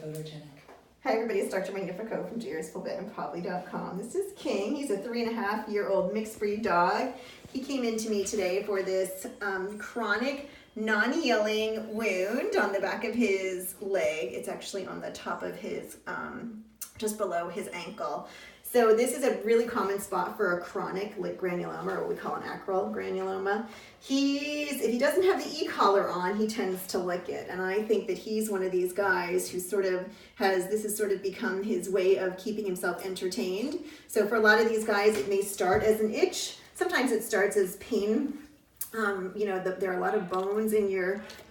photogenic. Hi everybody, it's Dr. Marina Foucault from JRSFullBit.com. This is King. He's a 3.5-year-old mixed breed dog. He came in to me today for this chronic non-healing wound on the back of his leg. It's actually on the top of his, just below his ankle. So this is a really common spot for a chronic granuloma, or what we call an acral granuloma. If he doesn't have the e-collar on, he tends to lick it. And I think that he's one of these guys who this has sort of become his way of keeping himself entertained. So for a lot of these guys, it may start as an itch. Sometimes it starts as pain. There are a lot of bones in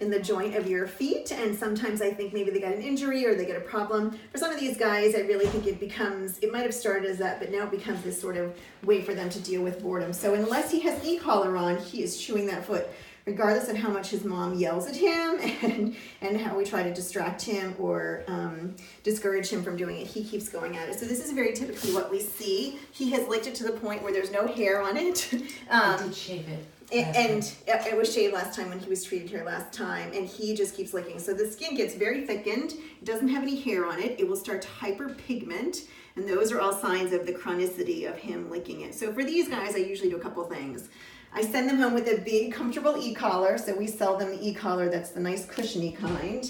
the joint of your feet, and sometimes I think maybe they got an injury or they get a problem. For some of these guys, I really think it might have started as that, but now it becomes this sort of way for them to deal with boredom. So unless he has e-collar on, he is chewing that foot, regardless of how much his mom yells at him and how we try to distract him or discourage him from doing it. He keeps going at it. So this is very typically what we see. He has licked it to the point where there's no hair on it. I did shave it. It was shaved last time when he was treated here last time, and he just keeps licking. So the skin gets very thickened. It doesn't have any hair on it. It will start to hyperpigment, and those are all signs of the chronicity of him licking it. So for these guys, I usually do a couple things. I send them home with a big, comfortable e-collar. So we sell them the e-collar that's the nice cushiony kind.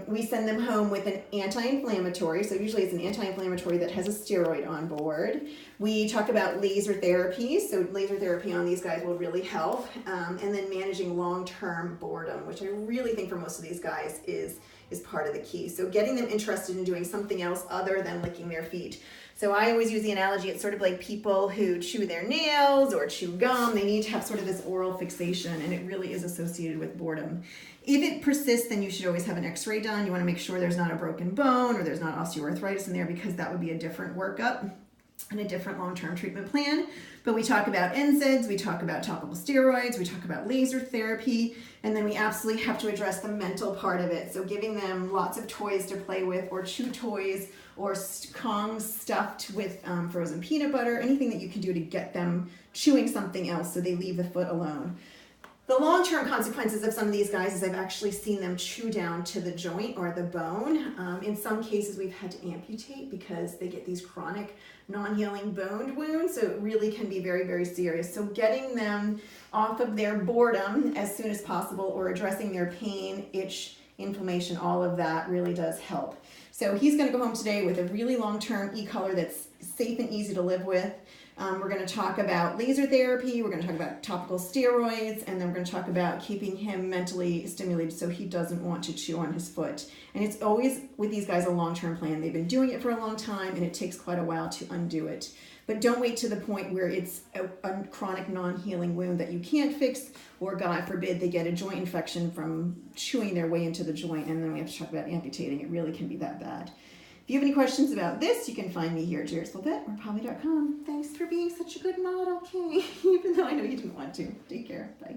We send them home with an anti-inflammatory. So usually it's an anti-inflammatory that has a steroid on board. We talk about laser therapy. So laser therapy on these guys will really help. And then managing long-term boredom, which I really think for most of these guys is part of the key. So getting them interested in doing something else other than licking their feet. So I always use the analogy, it's sort of like people who chew their nails or chew gum. They need to have sort of this oral fixation, and it really is associated with boredom. If it persists, then you should always have an x-ray done. You want to make sure there's not a broken bone or there's not osteoarthritis in there, because that would be a different workup and a different long-term treatment plan. But we talk about NSAIDs, we talk about topical steroids, we talk about laser therapy, and then we absolutely have to address the mental part of it. So giving them lots of toys to play with, or chew toys, or Kongs stuffed with frozen peanut butter, anything that you can do to get them chewing something else so they leave the foot alone. The long-term consequences of some of these guys is I've actually seen them chew down to the joint or the bone. In some cases, we've had to amputate because they get these chronic non-healing bone wounds, so it really can be very, very serious. So getting them off of their boredom as soon as possible, or addressing their pain, itch, inflammation, all of that really does help. So he's going to go home today with a really long-term e-collar that's safe and easy to live with. We're going to talk about laser therapy, we're going to talk about topical steroids, and then we're going to talk about keeping him mentally stimulated so he doesn't want to chew on his foot. And it's always, with these guys, a long-term plan. They've been doing it for a long time, and it takes quite a while to undo it. But don't wait to the point where it's a chronic non-healing wound that you can't fix, or God forbid they get a joint infection from chewing their way into the joint, and then we have to talk about amputating. It really can be that bad. If you have any questions about this, you can find me here at JRSFullBit or probably.com. Thanks for being such a good model, King, even though I know you didn't want to. Take care. Bye.